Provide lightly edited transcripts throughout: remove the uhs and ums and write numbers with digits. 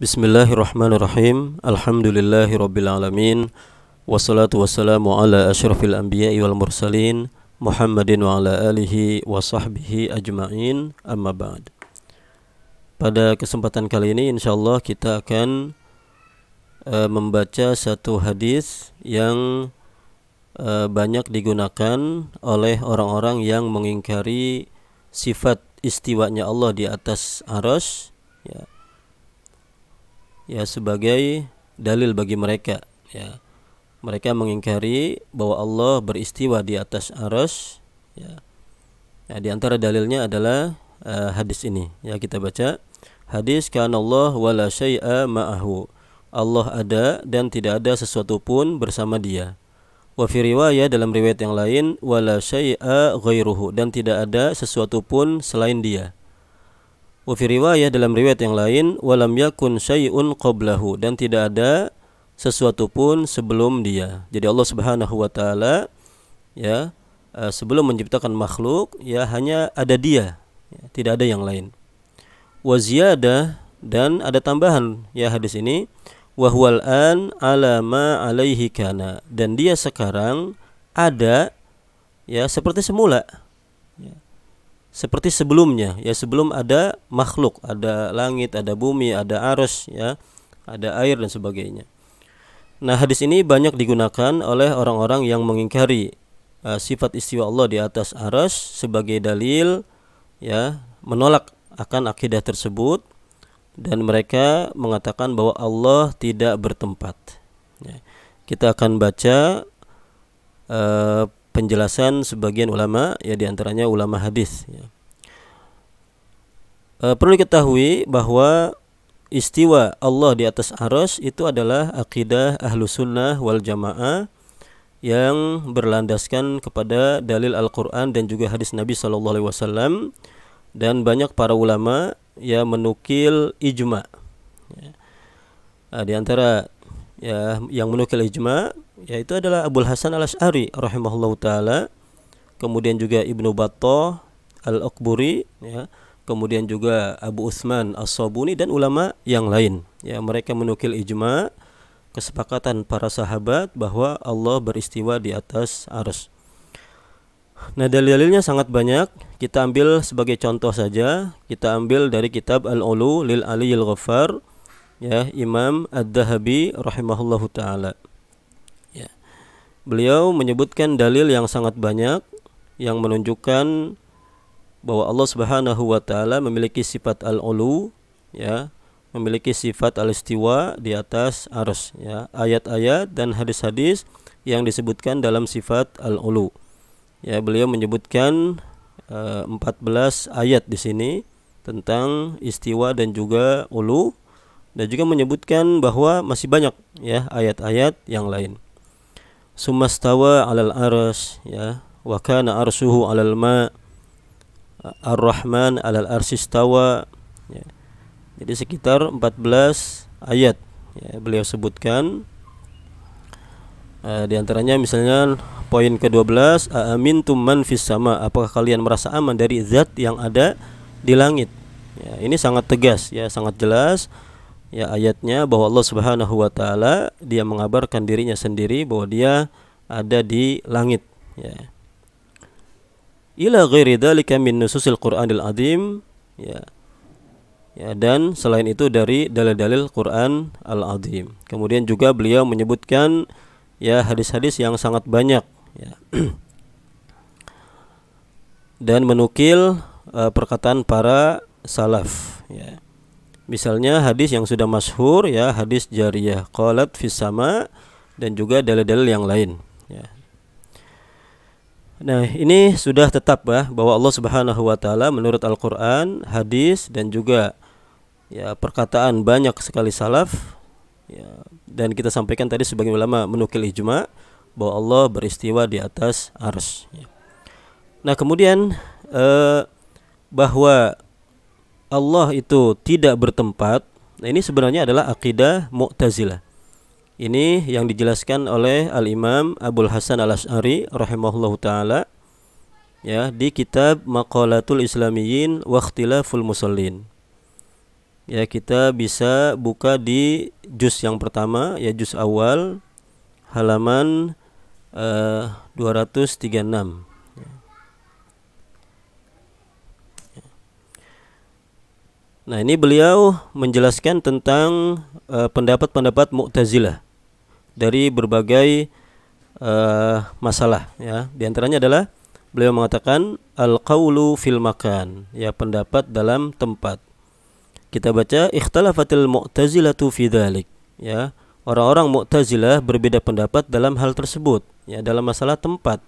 Bismillahirrahmanirrahim. Alhamdulillahirabbil alamin. Wassalatu wassalamu ala asyrafil anbiya'i wal mursalin Muhammadin wa ala alihi wa sahbihi ajma'in. Amma ba'd. Pada kesempatan kali ini insyaallah kita akan membaca satu hadis yang banyak digunakan oleh orang-orang yang mengingkari sifat istiwanya Allah di atas arsy, ya sebagai dalil bagi mereka, ya. Mereka mengingkari bahwa Allah beristiwa di atas arsy, ya. Ya, di antara dalilnya adalah hadis ini. Ya, kita baca hadis kana Allah wala syai'a ma'ahu. Allah ada dan tidak ada sesuatu pun bersama Dia. Wa fi riwayah, dalam riwayat yang lain, wala syai'a ghairuhu, dan tidak ada sesuatu pun selain Dia. Wa fi riwayah, dalam riwayat yang lain, walam yakun syai'un qablahu, dan tidak ada sesuatu pun sebelum Dia. Jadi Allah Subhanahu wa taala, ya, sebelum menciptakan makhluk, ya hanya ada Dia, ya, tidak ada yang lain. Wa ziyadah, dan ada tambahan, ya, hadis ini, wa huwal an ala ma alaihi kana, dan Dia sekarang ada, ya, seperti semula, ya, seperti sebelumnya, ya, sebelum ada makhluk, ada langit, ada bumi, ada arsy, ya, ada air dan sebagainya. Nah, hadis ini banyak digunakan oleh orang-orang yang mengingkari sifat istiwa Allah di atas arsy sebagai dalil, ya, menolak akan akidah tersebut, dan mereka mengatakan bahwa Allah tidak bertempat. Ya. Kita akan baca penjelasan sebagian ulama, ya, diantaranya ulama hadis, ya. Perlu diketahui bahwa istiwa Allah di atas arsy itu adalah akidah ahlu sunnah wal jamaah yang berlandaskan kepada dalil Al-Quran dan juga hadis Nabi SAW, dan banyak para ulama yang menukil ijma, ya. Di antara, ya, yang menukil ijma, yaitu adalah Abul Hasan al-Asy'ari rahimahullahu taala, kemudian juga Ibnu Battah al-Aqburi, ya, kemudian juga Abu Utsman as-Sabuni dan ulama yang lain, ya, mereka menukil ijma, kesepakatan para sahabat bahwa Allah beristiwa di atas arsy. Nah, dalil-dalilnya sangat banyak. Kita ambil sebagai contoh saja. Kita ambil dari kitab Al-Ulu lil Aliyyil Ghaffar, ya, Imam Ad-Dhahabi rahimahullahu taala. Ya. Beliau menyebutkan dalil yang sangat banyak yang menunjukkan bahwa Allah Subhanahu wa taala memiliki sifat al-ulu, ya, memiliki sifat al-istiwa di atas arsy, ya. Ayat-ayat dan hadis-hadis yang disebutkan dalam sifat al-ulu, ya, beliau menyebutkan 14 ayat di sini tentang istiwa dan juga ulu, dan juga menyebutkan bahwa masih banyak, ya, ayat-ayat yang lain. Sumastawa 'alal arsy, ya, wa kana arshuhu 'alal ma, Ar-Rahman 'alal arsy istawa, ya. Jadi sekitar 14 ayat, ya, beliau sebutkan. Di antaranya misalnya poin ke-12, aamintum man fis sama, apakah kalian merasa aman dari zat yang ada di langit. Ya, ini sangat tegas, ya, sangat jelas, ya, ayatnya bahwa Allah Subhanahu wa taala Dia mengabarkan dirinya sendiri bahwa Dia ada di langit, ya. Ila ghairi dzalika min nususil Qur'anil azim, ya. Ya, dan selain itu dari dalil-dalil Quran al-azim. Kemudian juga beliau menyebutkan, ya, hadis-hadis yang sangat banyak, ya, dan menukil perkataan para salaf, ya. Misalnya hadis yang sudah masyhur, ya, hadis jariyah qalat fis sama, dan juga dalil-dalil yang lain, ya. Nah, ini sudah tetap, ya, bahwa Allah Subhanahu wa taala menurut Al-Qur'an, hadis, dan juga, ya, perkataan banyak sekali salaf, ya, dan kita sampaikan tadi sebagai ulama menukil ijma bahwa Allah beristiwa di atas arsy, ya. Nah, kemudian bahwa Allah itu tidak bertempat, nah, ini sebenarnya adalah akidah Mu'tazilah. Ini yang dijelaskan oleh Al-Imam Abul Hasan al-Asy'ari rahimahullahu taala, ya, di kitab Maqalatul Islamiyyin wa Ikhtilaful Musallin. Ya, kita bisa buka di juz yang pertama, ya juz awal, halaman 236. Nah, ini beliau menjelaskan tentang pendapat-pendapat Mu'tazilah dari berbagai masalah, ya. Di antaranya adalah beliau mengatakan al-qaulu fil makan, ya, pendapat dalam tempat. Kita baca ikhtalafatil mu'tazilatu fi dzalik, ya. Orang-orang Mu'tazilah berbeda pendapat dalam hal tersebut, ya, dalam masalah tempat.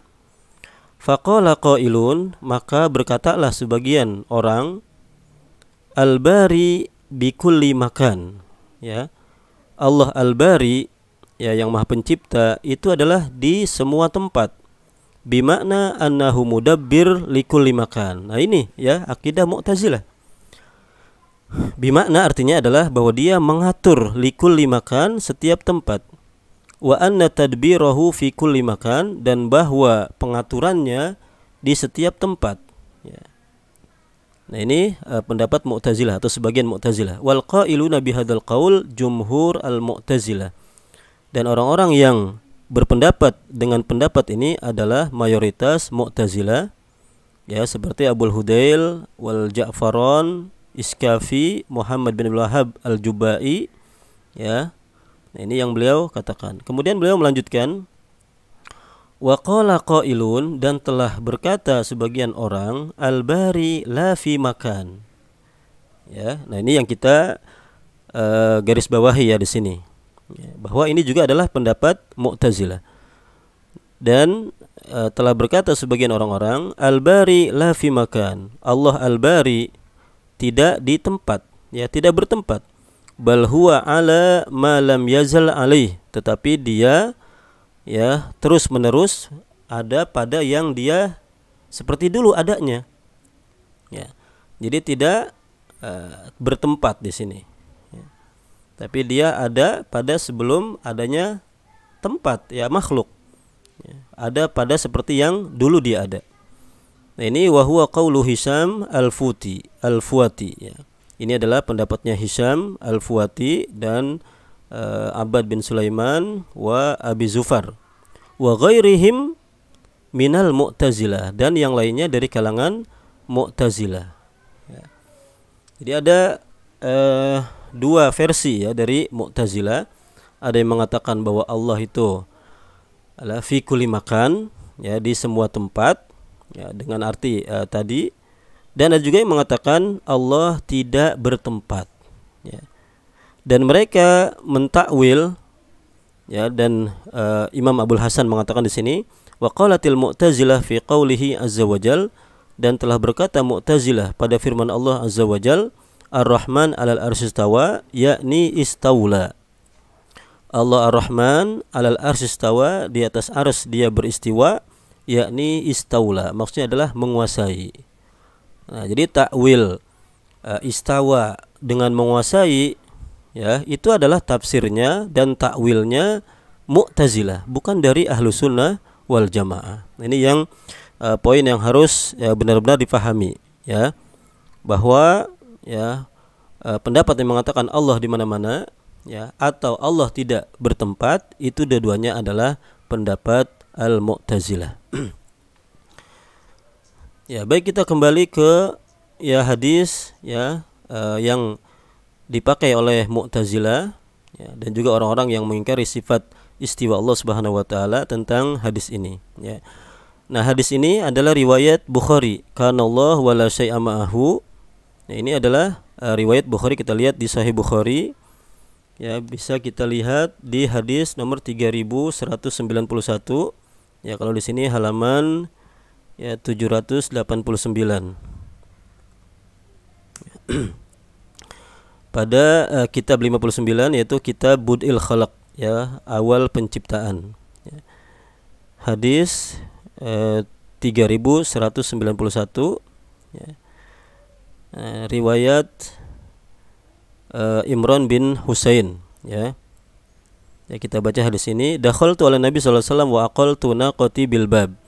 Faqala qailun, maka berkatalah sebagian orang, al-bari bikulli makan, ya. Allah al-bari, ya, yang maha pencipta, itu adalah di semua tempat. Bimakna annahu mudabbir likulli makan. Nah, ini, ya, akidah Mu'tazilah. Bimakna artinya adalah bahwa dia mengatur likulli makan, setiap tempat. Wa anna tadbirahu fi kulli makan, dan bahwa pengaturannya di setiap tempat, ya. Nah, ini pendapat Mu'tazilah atau sebagian Mu'tazilah. Wal qailuna bihadzal qaul jumhur al-Mu'tazilah. Dan orang-orang yang berpendapat dengan pendapat ini adalah mayoritas Mu'tazilah, ya, seperti Abul Hudail wal Ja'faron, Iskafi, Muhammad bin Wahab al-Jubai, ya. Nah, ini yang beliau katakan. Kemudian beliau melanjutkan, wa qala qailun, dan telah berkata sebagian orang, al-bari la fi makan. Ya, nah ini yang kita garis bawahi, ya, di sini. Ya, bahwa ini juga adalah pendapat Mu'tazilah. Dan telah berkata sebagian orang-orang, al-bari la fi makan. Allah al-bari tidak di tempat, ya, tidak bertempat. Bal huwa ala ma lam yazal alaih, tetapi dia, ya, terus menerus ada pada yang dia seperti dulu adanya, ya. Jadi tidak bertempat di sini, ya. Tapi dia ada pada sebelum adanya tempat, ya, makhluk, ya. Ada pada seperti yang dulu dia ada. Nah, ini wa huwa qaulu Hisham al-Fuati, ya. Ini adalah pendapatnya Hisham al-Fuati dan Abbad bin Sulaiman wa Abi Zufar wa ghairihim minal Mu'tazilah, dan yang lainnya dari kalangan Mu'tazilah, ya. Jadi ada dua versi, ya, dari Mu'tazilah. Ada yang mengatakan bahwa Allah itu adalah fi kulli makan, ya, di semua tempat, ya, dengan arti tadi. Dan ada juga yang mengatakan Allah tidak bertempat, ya. Dan mereka mentakwil, ya, dan Imam Abul Hasan mengatakan di sini, wa qalatil Mu'tazilah fi qaulihi azza wajal, dan telah berkata Mu'tazilah pada firman Allah azza wajal, Ar-Rahman 'alal arsy istawa, yakni istaula. Allah Ar-Rahman 'alal arsy istawa, di atas arsy dia beristiwa, yakni istaula, maksudnya adalah menguasai. Nah, jadi takwil istawa dengan menguasai, ya, itu adalah tafsirnya dan takwilnya Mu'tazilah, bukan dari Ahlus Sunnah wal Jamaah. Ini yang poin yang harus, ya, benar-benar difahami, ya, bahwa, ya, pendapat yang mengatakan Allah di mana-mana, ya, atau Allah tidak bertempat, itu dua-duanya adalah pendapat al-Mu'tazilah. Ya, baik, kita kembali ke, ya, hadis, ya, yang dipakai oleh Mu'tazilah, ya, dan juga orang-orang yang mengingkari sifat istiwa Allah Subhanahu wa taala tentang hadis ini, ya. Nah, hadis ini adalah riwayat Bukhari, kana Allah wa la syai'a ma'ahu. Nah, ini adalah riwayat Bukhari. Kita lihat di Sahih Bukhari, ya, bisa kita lihat di hadis nomor 3191, ya, kalau di sini halaman, ya, 789. Pada kitab 59, yaitu kitab Bud'il Khalaq, ya, awal penciptaan, ya. Hadis 3191, ya. Riwayat Imran bin Husain, ya. Ya, kita baca hadis ini. Dakhaltu ala Nabi sallallahu alaihi wasallam wa aqaltu naqati bil bab.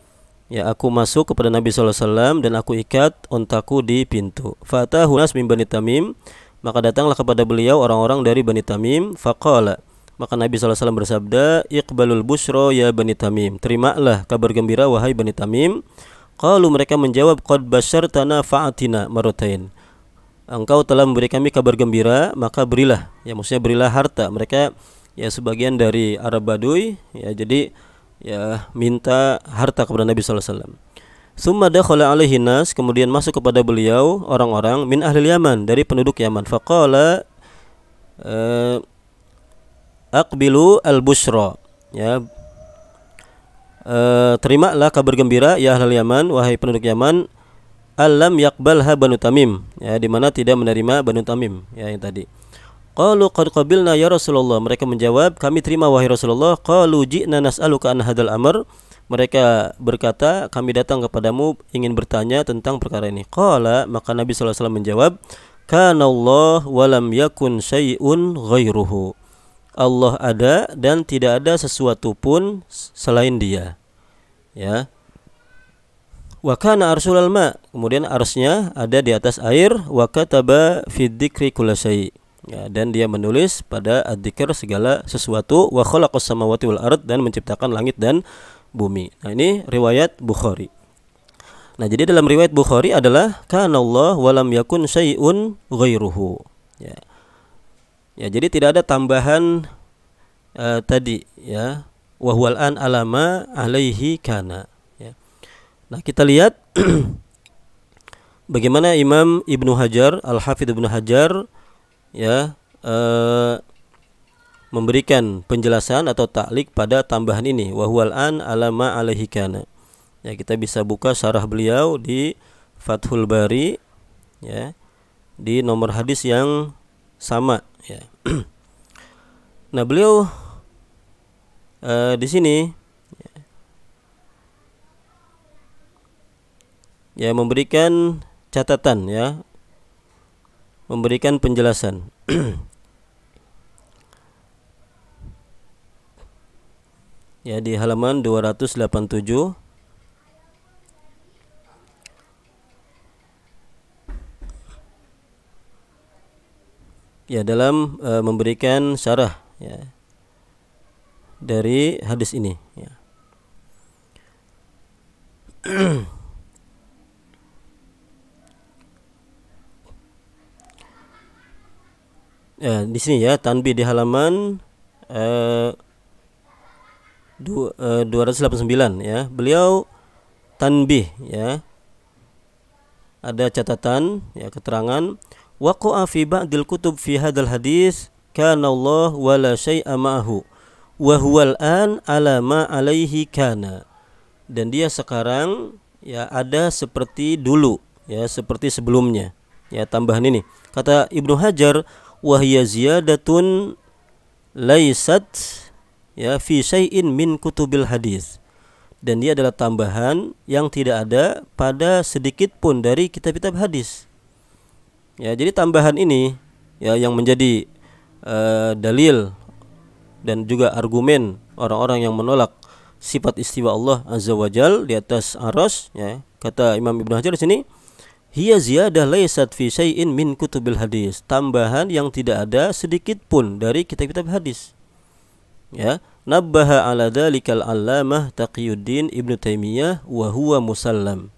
Ya, aku masuk kepada Nabi sallallahu alaihi wasallam dan aku ikat ontaku di pintu. Fatahu nas min Bani Tamim, maka datanglah kepada beliau orang-orang dari Bani Tamim. Faqala, maka Nabi SAW bersabda, Iqbalul busyra ya Bani Tamim, terimalah kabar gembira wahai Bani Tamim. Qalu, mereka menjawab, Qad basyartana fa'atina maratain, engkau telah memberi kami kabar gembira, maka berilah, ya maksudnya berilah harta. Mereka ya sebagian dari Arab Baduy, ya jadi ya minta harta kepada Nabi SAW. Summa dakhala alaihi nas, kemudian masuk kepada beliau orang-orang min ahli Yaman, dari penduduk Yaman. Faqala aqbilu al-busyra, ya terimalah kabar gembira ya ahli Yaman, wahai penduduk Yaman. Alam yakbalha Banu Tamim, ya di mana tidak menerima Banu Tamim, ya yang tadi. Qalu qad qabilna ya Rasulullah, mereka menjawab, kami terima wahai Rasulullah. Qalu ji'na nas'aluka an hadzal amr, mereka berkata, kami datang kepadamu ingin bertanya tentang perkara ini. Qala, maka Nabi SAW menjawab, kana Allah wa lam yakun syai'un ghairuhu, Allah ada dan tidak ada sesuatu pun selain Dia, ya. Wa kana arsyul ma, kemudian arsy-nya ada di atas air. Wa kataba fi dzikri kullasyai, ya, dan Dia menulis pada adzikr segala sesuatu. Wa khalaqas samawati wal ard, dan menciptakan langit dan bumi. Nah, ini riwayat Bukhari. Nah, jadi dalam riwayat Bukhari adalah kana Allah wa lam yakun syai'un ghairuhu, ya. Ya, jadi tidak ada tambahan tadi, ya, wa huwal an alama alaihi kana, ya. Nah, kita lihat bagaimana Imam Ibnu Hajar, Al-Hafidz Ibnu Hajar, ya, memberikan penjelasan atau taklik pada tambahan ini, wa huwal an alama alaihi kana. Ya, kita bisa buka syarah beliau di Fathul Bari, ya, di nomor hadis yang sama, ya. Nah, beliau di sini ya memberikan catatan, ya, memberikan penjelasan. Ya, di halaman 287, ya, dalam memberikan syarah, ya, dari hadis ini, ya. Ya, di sini, ya, tanbih di halaman 289, ya. Beliau tanbih, ya, ada catatan, ya, keterangan, waqa'a fi ba'dil kutub fi hadzal hadis kana Allah wa la syai'a ma'hu wa huwal an ala ma alaihi kana, dan dia sekarang, ya, ada seperti dulu, ya, seperti sebelumnya, ya, tambahan ini. Kata Ibnu Hajar, wa hiya ziyadatun laisat, ya, fi syai'in min kutubil hadis, dan dia adalah tambahan yang tidak ada pada sedikit pun dari kitab-kitab hadis. Ya, jadi tambahan ini, ya, yang menjadi dalil dan juga argumen orang-orang yang menolak sifat istiwa Allah Azza wa Jal di atas arsy, ya. Kata Imam Ibnu Hajar di sini, hiya ziyadah laisat fi syai'in min kutubil hadis, tambahan yang tidak ada sedikit pun dari kitab-kitab hadis, ya. Nabbaha ala dzalikal allamah Taqiyuddin Ibnu Taimiyah wa huwa musallam,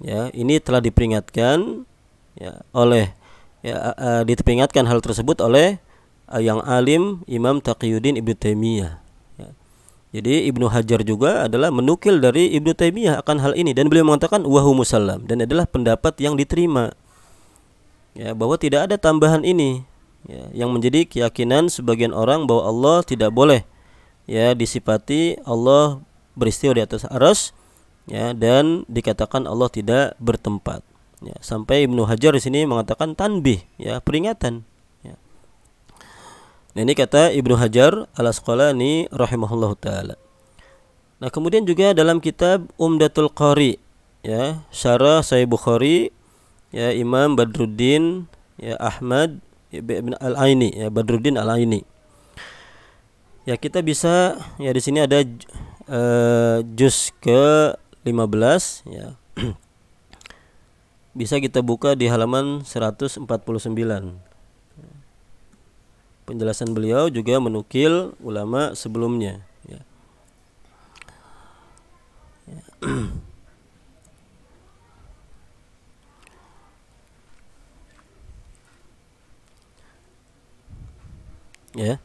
ya, ini telah diperingatkan, ya, oleh, ya, diperingatkan hal tersebut oleh yang alim Imam Taqiyuddin Ibnu Taimiyah, ya. Jadi Ibnu Hajar juga adalah menukil dari Ibnu Taimiyah akan hal ini, dan beliau mengatakan wa huwa musallam, dan adalah pendapat yang diterima, ya, bahwa tidak ada tambahan ini, ya, yang menjadi keyakinan sebagian orang bahwa Allah tidak boleh, ya, disifati Allah beristiwa di atas arsy, ya, dan dikatakan Allah tidak bertempat, ya. Sampai Ibnu Hajar di sini mengatakan tanbih, ya, peringatan, ya. Nah, ini kata Ibnu Hajar Al-Asqalani rahimahullahu taala. Nah, kemudian juga dalam kitab Umdatul Qari, ya, syarah Sahih Bukhari, ya, Imam Badruddin, ya, Ahmad bin Al-Aini, ya, Badruddin Al-Aini. Ya, kita bisa, ya, di sini ada juz ke-15, ya. Bisa kita buka di halaman 149, penjelasan beliau juga menukil ulama sebelumnya, ya. Ya.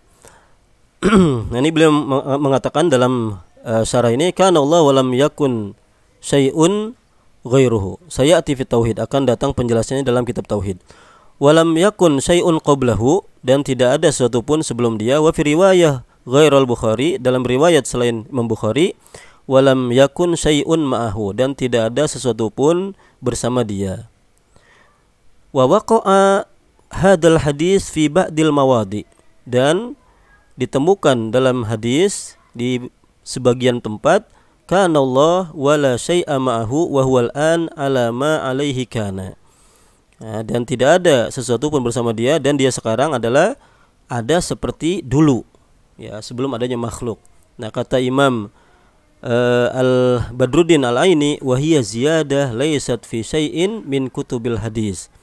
Nah, ini beliau mengatakan dalam syarah ini, kana Allah walam yakun syai'un ghairuhu. Sayati fi tauhid, akan datang penjelasannya dalam kitab tauhid. Walam yakun syai'un qablahu, dan tidak ada sesuatu pun sebelum dia. Wa fi riwayah ghairal Bukhari, dalam riwayat selain Imam Bukhari, walam yakun syai'un ma'ahu, dan tidak ada sesuatu pun bersama dia. Wa waqa'a hadal hadis fi ba'dil mawadi, dan ditemukan dalam hadis di sebagian tempat, kana Allah wala syai'a ma'ahu wa huwal an ala ma alaihi kana. Nah, dan tidak ada sesuatu pun bersama dia, dan dia sekarang adalah ada seperti dulu, ya, sebelum adanya makhluk. Nah, kata Imam Al-Badruddin Al-Aini, wa hiya ziyadah laysat fi syai'in min kutubil hadis.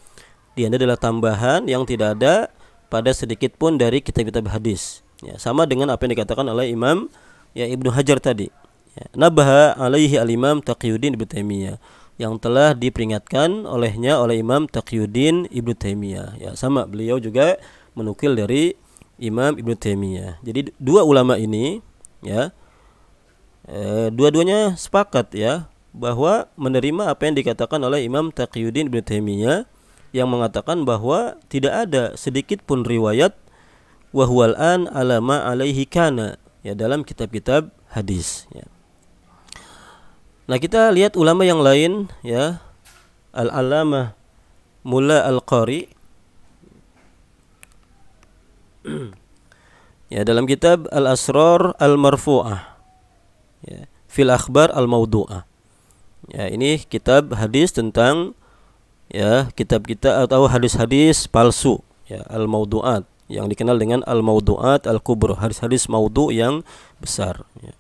Dia adalah tambahan yang tidak ada pada sedikit pun dari kitab-kitab hadis. Ya, sama dengan apa yang dikatakan oleh Imam, ya, Ibnu Hajar tadi. Ya, nabaha alaihi al-Imam Taqiyuddin Ibnu Taimiyah, yang telah diperingatkan olehnya oleh Imam Taqiyuddin Ibnu Taimiyah. Ya, sama, beliau juga menukil dari Imam Ibnu Taimiyah. Jadi dua ulama ini, ya, dua-duanya sepakat, ya, bahwa menerima apa yang dikatakan oleh Imam Taqiyuddin Ibnu Taimiyah, yang mengatakan bahwa tidak ada sedikit pun riwayat wahwal an alama alaihi kana, ya, dalam kitab-kitab hadis, ya. Nah, kita lihat ulama yang lain, ya. Al-Allamah Mulla Al-Qari, ya, dalam kitab Al-Asrar Al-Marfu'ah, ya, fil akhbar al-mawdu'ah. Ya, ini kitab hadis tentang, ya, kitab-kitab atau hadis-hadis palsu, ya, al-mawdu'at, yang dikenal dengan al-mawdu'at al-kubra, hadis-hadis maudhu yang besar, ya.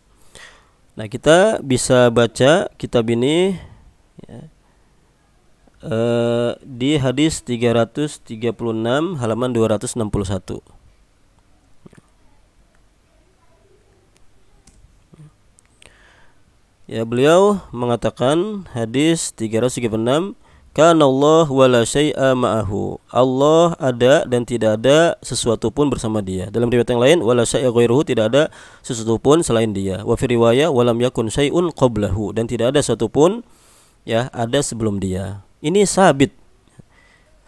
Nah, kita bisa baca kitab ini, ya, di hadis 336 halaman 261. Ya, beliau mengatakan hadis 336, kana Allah wala syai'a ma'ahu. Allah ada dan tidak ada sesuatu pun bersama dia. Dalam riwayat yang lain, wala syai'a ghairuhu, tidak ada sesuatu pun selain dia. Wa fi riwayah walam yakun syai'un qablahu, dan tidak ada sesuatu pun, ya, ada sebelum dia. Ini sabit.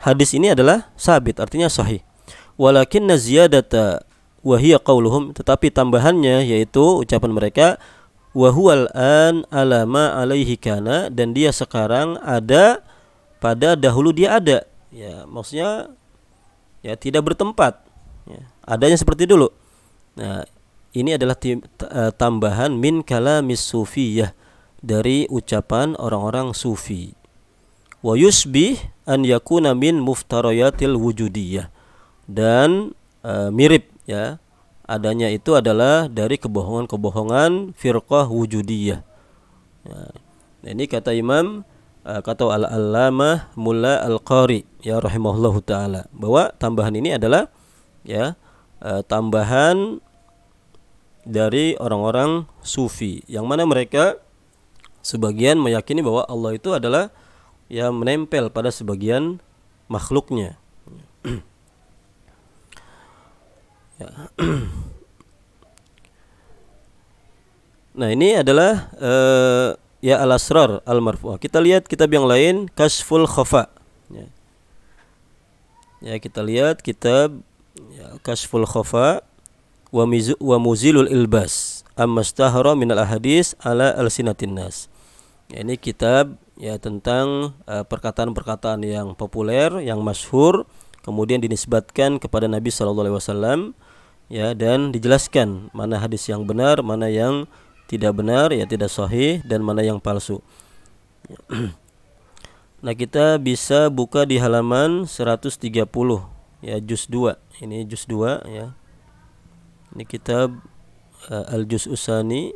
Hadis ini adalah sabit, artinya sahih. Walakinna ziyadata wa hiya qauluhum, tetapi tambahannya yaitu ucapan mereka, wa huwal an ala ma alaihi kana, dan dia sekarang ada pada dahulu dia ada, ya, maksudnya, ya, tidak bertempat, ya, adanya seperti dulu. Nah, ini adalah tambahan min kalamis sufiyah, dari ucapan orang-orang sufi. Wa yusbih an yakuna min muftarayatil wujudiyah, dan mirip, ya, adanya itu adalah dari kebohongan-kebohongan firqah wujudiyah. Ya, nah, ini kata Imam, kata Al-Allamah Mulla Al-Qari, ya, rahimahullahu taala, bahwa tambahan ini adalah, ya, tambahan dari orang-orang sufi, yang mana mereka sebagian meyakini bahwa Allah itu adalah, ya, menempel pada sebagian makhluknya. Ya. Nah, ini adalah ya, Al-Asrar Al-Marfu'ah. Kita lihat kitab yang lain, Kashful Khafa, ya. Ya, kita lihat kitab, ya, Kashful Khafa wa Muzilul Ilbas ammastahara minal ahadis ala alsinatin nas. Ya, ini kitab, ya, tentang perkataan-perkataan yang populer, yang masyhur, kemudian dinisbatkan kepada Nabi SAW, ya, dan dijelaskan mana hadis yang benar, mana yang tidak benar, ya, tidak sahih, dan mana yang palsu. Nah, kita bisa buka di halaman 130, ya, juz 2. Ini juz 2, ya. Ini kitab Al-Juz Usani.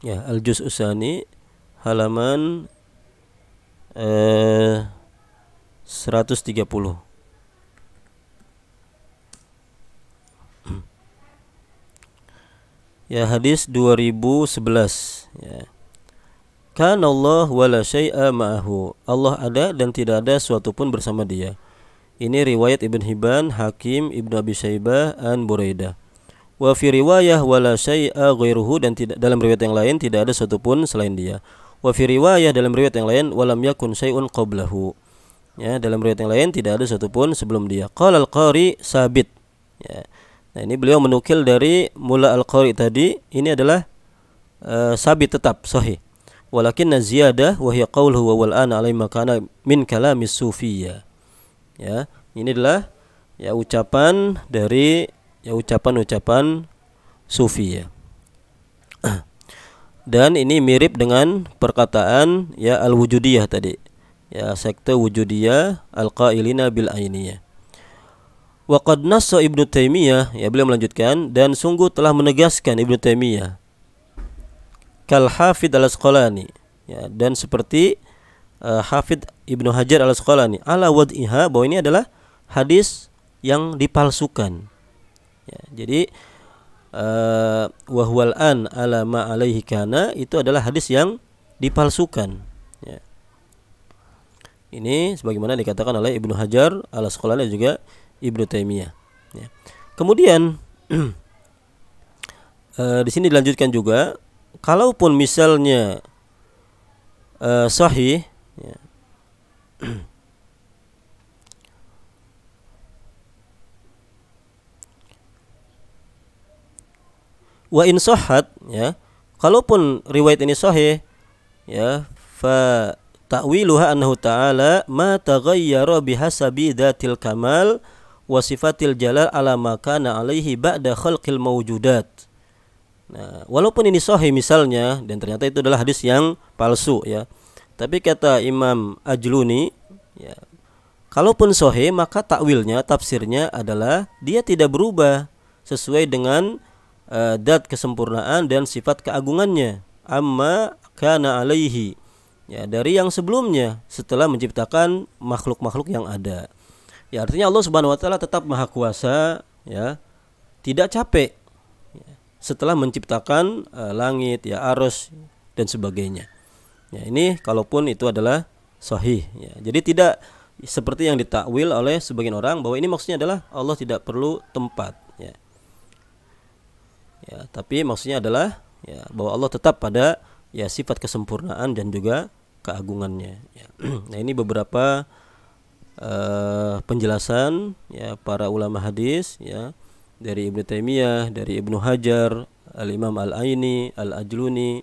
Ya, Al-Juz Usani halaman 130. Ya, hadis 2011 ya. Kana Allah wala syai'a ma'ahu. Allah ada dan tidak ada suatu pun bersama dia. Ini riwayat Ibn Hibban, Hakim, Ibnu Abi Syaibah, an Buraidah. Wa fi riwayah wala syai'a ghairuhu, dan tidak, dalam riwayat yang lain tidak ada suatu pun selain dia. Wa fi riwayah, dalam riwayat yang lain, walam yakun syai'un qablahu. Ya, dalam riwayat yang lain tidak ada suatu pun sebelum dia. Qala al-Qari sabit. Ya. Nah, ini beliau menukil dari Mula al-Qari tadi, ini adalah sabit, tetap sahih. Walakinna ziyadah wa hiya qauluhu wa wal ana alai makana min kalamis sufiyya. Ya, ini adalah ya ucapan dari ucapan-ucapan sufi ya. Dan ini mirip dengan perkataan ya al-wujudiyah tadi. Ya, sekte wujudiyah al-qailina bil ainiyah. Wa qad nassa Ibnu Taimiyah, ya beliau melanjutkan, dan sungguh telah menegaskan Ibnu Taimiyah kal Hafidz al-Asqalani, ya, dan seperti Hafidz Ibnu Hajar al-Asqalani ala wad'iha, bahwa ini adalah hadis yang dipalsukan. Ya, jadi wahwal an ala ma alaihi kana, itu adalah hadis yang dipalsukan. Ya. Ini sebagaimana dikatakan oleh Ibnu Hajar al-Asqalani juga Ibnu Taimiyah. Ya. Kemudian di sini dilanjutkan juga, kalaupun misalnya sahih, ya, wa in sahhat, ya, kalaupun riwayat ini sahih, ya, fa ta'wiluha annahu ta'ala ma taghayyara bihasabi dzatil kamal wa sifatil jalal ala ma kana alaihi ba'da khalqil mawjudat. Nah, walaupun ini sahih misalnya, dan ternyata itu adalah hadis yang palsu ya. Tapi kata Imam Ajluni, ya, kalaupun sahih maka takwilnya, tafsirnya adalah dia tidak berubah sesuai dengan dat kesempurnaan dan sifat keagungannya. Amma kana alaihi, ya, dari yang sebelumnya setelah menciptakan makhluk-makhluk yang ada. Ya, artinya Allah Subhanahu wa taala tetap maha kuasa, ya, tidak capek setelah menciptakan langit, ya, arsy dan sebagainya. Ya, ini kalaupun itu adalah sahih, ya. Jadi tidak seperti yang ditakwil oleh sebagian orang bahwa ini maksudnya adalah Allah tidak perlu tempat, ya. Ya, tapi maksudnya adalah ya bahwa Allah tetap pada ya sifat kesempurnaan dan juga keagungannya. Ya. Nah, ini beberapa penjelasan ya para ulama hadis ya, dari Ibnu Taimiyah, dari Ibnu Hajar, Al-Imam Al-Aini, Al-Ajluni,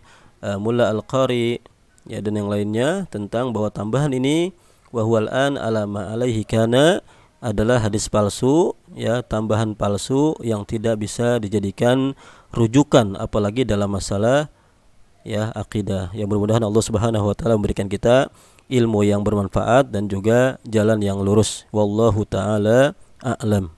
Mulla Al-Qari, ya, dan yang lainnya tentang bahwa tambahan ini wahwal an ala ma alaihi kana adalah hadis palsu, ya, tambahan palsu yang tidak bisa dijadikan rujukan apalagi dalam masalah ya akidah. Ya, mudah-mudahan Allah Subhanahu wa taala memberikan kita ilmu yang bermanfaat dan juga jalan yang lurus. Wallahu taala a'lam.